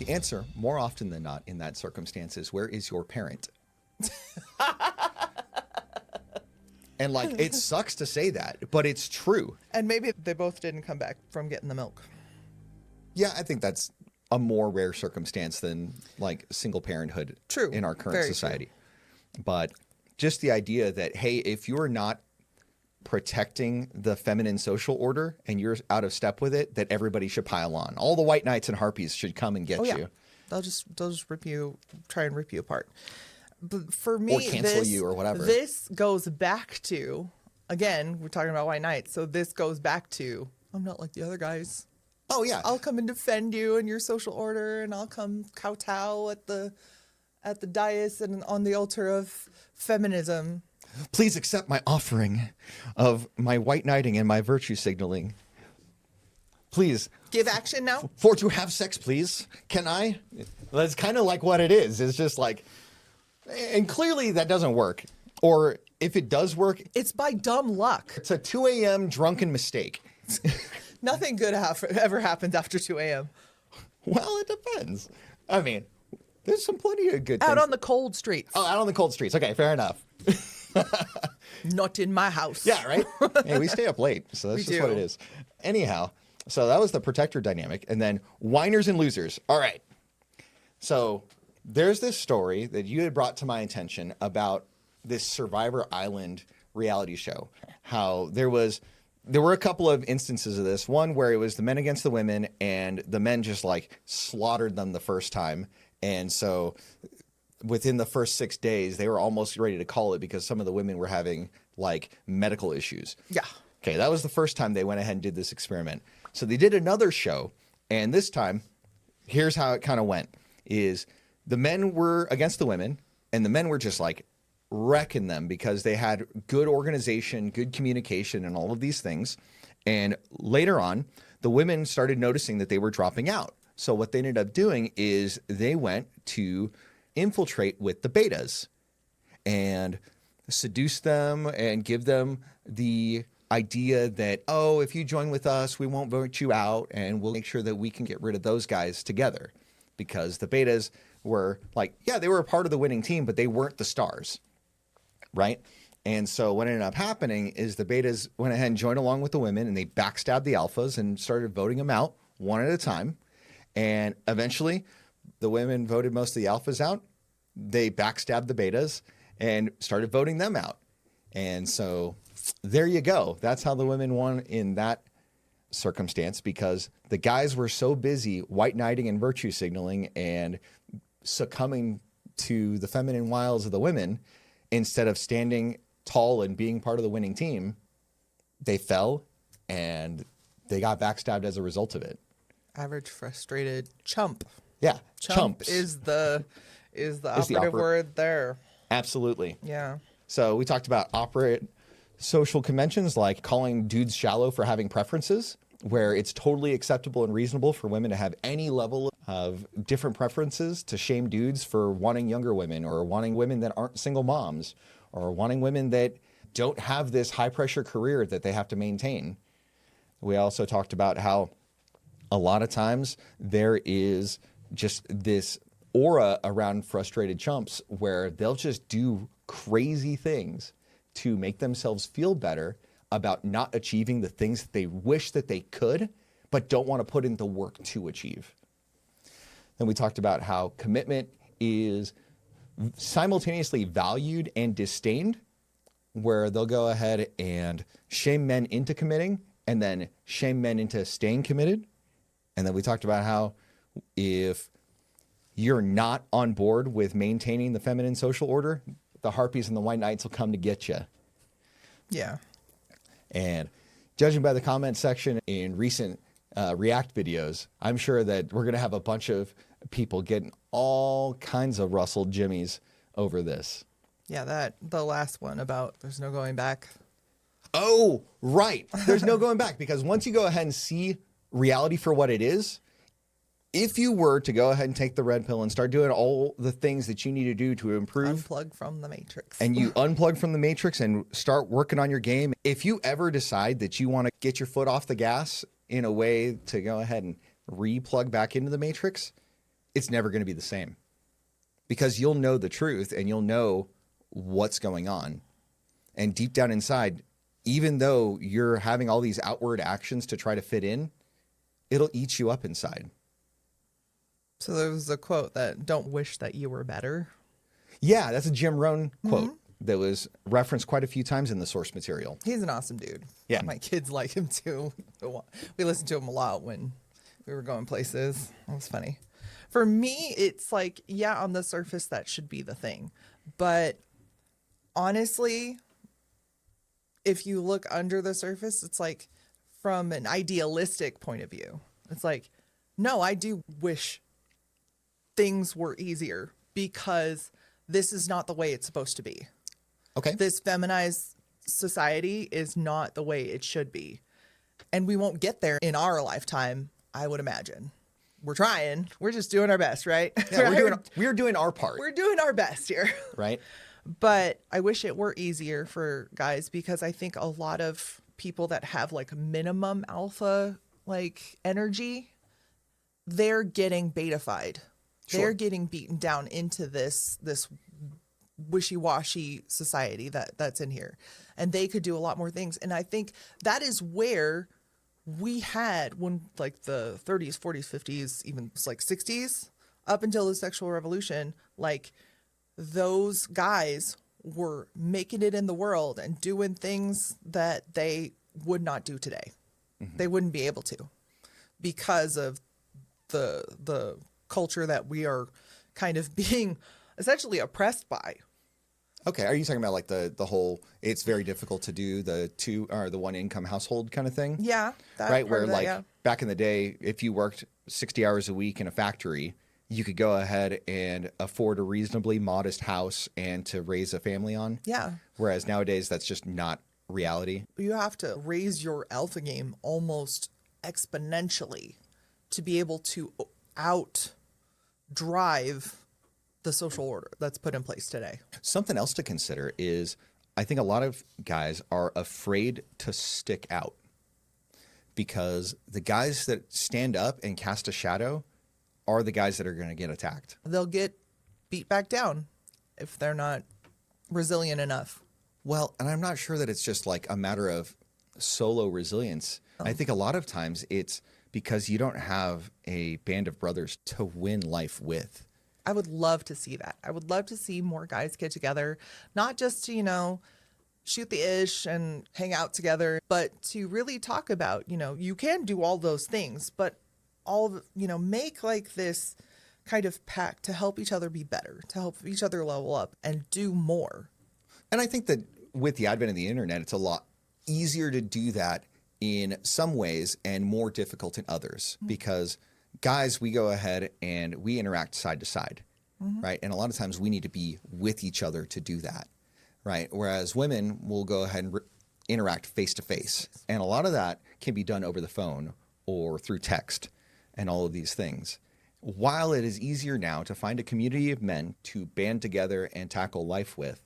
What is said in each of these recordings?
The answer, more often than not in that circumstance, is where is your parent? And like, it sucks to say that, but it's true. And maybe they both didn't come back from getting the milk. Yeah, I think that's a more rare circumstance than like single parenthood True. in our current Very society. But just the idea that, hey, if you're not protecting the feminine social order and you're out of step with it, that everybody should pile on. All the white knights and harpies should come and get you. They'll just try and rip you apart. But for me, Or cancel you or whatever. This goes back to, again, we're talking about white knights, so this goes back to, I'm not like the other guys. Oh, yeah. I'll come and defend you and your social order, and I'll come kowtow at the dais and on the altar of feminism. Please accept my offering of my white knighting and my virtue signaling. Please. Give action now? For to have sex, please. Can I? That's kind of like what it is. It's just like, and clearly that doesn't work. Or if it does work, It's by dumb luck. it's a 2 a.m. drunken mistake. Nothing good ever happens after 2 a.m. Well, it depends. I mean, there's some plenty of good things. Out on the cold streets. Oh, out on the cold streets. Okay, fair enough. Not in my house. Yeah, right? Hey, we stay up late, so that's We just what do. it is. Anyhow, so that was the protector dynamic. And then whiners and losers. All right. So there's this story that you had brought to my attention about this Survivor Island reality show. How there were a couple of instances of this. One where it was the men against the women, and the men just like slaughtered them the first time. And so within the first 6 days, they were almost ready to call it because some of the women were having like medical issues. Yeah. Okay, that was the first time they went ahead and did this experiment. So they did another show, and this time, here's how it kind of went, is the men were against the women, and the men were just like wrecking them because they had good organization, good communication, and all of these things. And later on, the women started noticing that they were dropping out. So what they ended up doing is they went to infiltrate with the betas and seduce them and give them the idea that, oh, if you join with us, we won't vote you out, and we'll make sure that we can get rid of those guys together. Because the betas were like, yeah, they were a part of the winning team, but they weren't the stars, right? And so what ended up happening is the betas went ahead and joined along with the women, and they backstabbed the alphas and started voting them out one at a time. And eventually, the women voted most of the alphas out. They backstabbed the betas and started voting them out. And so there you go. That's how the women won in that circumstance, because the guys were so busy white knighting and virtue signaling and succumbing to the feminine wiles of the women instead of standing tall and being part of the winning team. They fell and they got backstabbed as a result of it. Average frustrated chump. Yeah, Chump chumps. is the operative word there. Absolutely. Yeah. So we talked about operate social conventions like calling dudes shallow for having preferences, where it's totally acceptable and reasonable for women to have any level of different preferences, to shame dudes for wanting younger women or wanting women that aren't single moms or wanting women that don't have this high pressure career that they have to maintain. We also talked about how a lot of times there is just this aura around frustrated chumps where they'll just do crazy things to make themselves feel better about not achieving the things that they wish that they could, but don't want to put in the work to achieve. Then we talked about how commitment is simultaneously valued and disdained, where they'll go ahead and shame men into committing and then shame men into staying committed. And then we talked about how if you're not on board with maintaining the feminine social order, the harpies and the white knights will come to get you. Yeah. And judging by the comment section in recent React videos, I'm sure that we're going to have a bunch of people getting all kinds of rustled jimmies over this. Yeah, the last one about there's no going back. Oh, right. There's no going back, because once you go ahead and see reality for what it is, if you were to go ahead and take the red pill and start doing all the things that you need to do to improve, Unplug from the matrix. and you unplug from the matrix and start working on your game, if you ever decide that you want to get your foot off the gas in a way to go ahead and re-plug back into the matrix, it's never going to be the same, because you'll know the truth and you'll know what's going on. And deep down inside, even though you're having all these outward actions to try to fit in, it'll eat you up inside. So there was a quote that don't wish that you were better. Yeah, that's a Jim Rohn quote that was referenced quite a few times in the source material. He's an awesome dude. Yeah. My kids like him too. We listened to him a lot when we were going places. It was funny. For me, it's like, yeah, on the surface, that should be the thing. But honestly, if you look under the surface, it's like from an idealistic point of view, it's like, no, I do wish things were easier because this is not the way it's supposed to be. Okay. This feminized society is not the way it should be. And we won't get there in our lifetime, I would imagine. We're trying. We're just doing our best, right? Yeah, we're doing our part. We're doing our best here. Right? But I wish it were easier for guys, because I think a lot of people that have like minimum alpha like energy, they're getting betafied. Sure. They're getting beaten down into this wishy-washy society that's in here. And they could do a lot more things. And I think that is where we had, when like the 30s, 40s, 50s, even like 60s, up until the sexual revolution, like those guys were making it in the world and doing things that they would not do today. They wouldn't be able to, because of the culture that we are kind of being essentially oppressed by. Okay. Are you talking about like the whole, it's very difficult to do the two or the one income household kind of thing? Yeah. That Right. part Where of that, like yeah. back in the day, if you worked 60 hours a week in a factory, you could go ahead and afford a reasonably modest house and to raise a family on. Yeah. Whereas nowadays, that's just not reality. You have to raise your alpha game almost exponentially to be able to out drive the social order that's put in place today. Something else to consider is I think a lot of guys are afraid to stick out, because the guys that stand up and cast a shadow are the guys that are going to get attacked. They'll get beat back down if they're not resilient enough. Well, and I'm not sure that it's just like a matter of solo resilience. I think a lot of times it's because you don't have a band of brothers to win life with. I would love to see that. I would love to see more guys get together, not just to, shoot the ish and hang out together, but to really talk about, you can do all those things, but make like this kind of pact to help each other be better, to help each other level up and do more. And I think that with the advent of the internet, it's a lot easier to do that in some ways and more difficult in others, because guys, we go ahead and we interact side to side, right? And a lot of times we need to be with each other to do that, right? Whereas women will go ahead and interact face to face. And a lot of that can be done over the phone or through text and all of these things. While it is easier now to find a community of men to band together and tackle life with,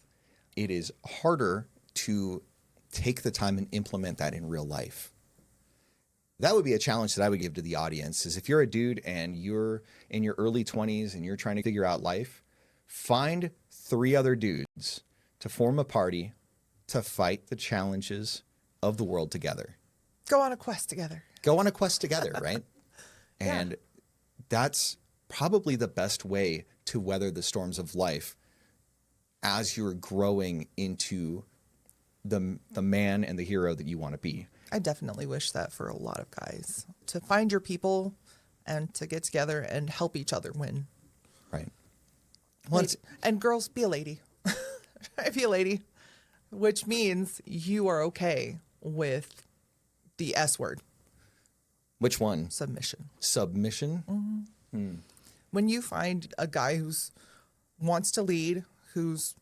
it is harder to take the time and implement that in real life. That would be a challenge that I would give to the audience, is if you're a dude and you're in your early 20s and you're trying to figure out life, find 3 other dudes to form a party to fight the challenges of the world together. Go on a quest together. Go on a quest together, right? And that's probably the best way to weather the storms of life as you're growing into the man and the hero that you want to be. I definitely wish that for a lot of guys, to find your people and to get together and help each other win. Right. And girls, be a lady. Be a lady, which means you are okay with the S word. Which one? Submission. Submission? When you find a guy who's wants to lead, who's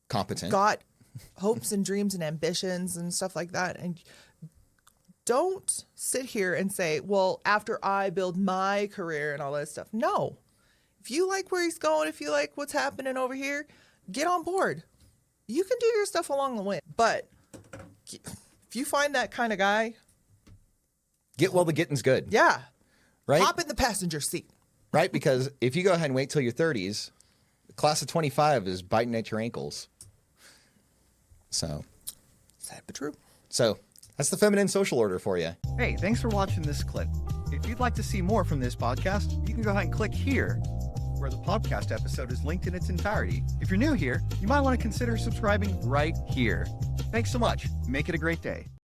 Competent. got hopes and dreams and ambitions and stuff like that, and don't sit here and say, well, after I build my career and all that stuff. No. If you like where he's going, if you like what's happening over here, get on board. You can do your stuff along the way. But if you find that kind of guy, Get while the getting's good. yeah, Right? hop in the passenger seat. right? Because if you go ahead and wait till your 30s, the class of 25 is biting at your ankles. So Sad but true. That's the feminine social order for you. Hey, thanks for watching this clip. If you'd like to see more from this podcast, you can go ahead and click here, where the podcast episode is linked in its entirety. If you're new here, you might want to consider subscribing right here. Thanks so much. Make it a great day.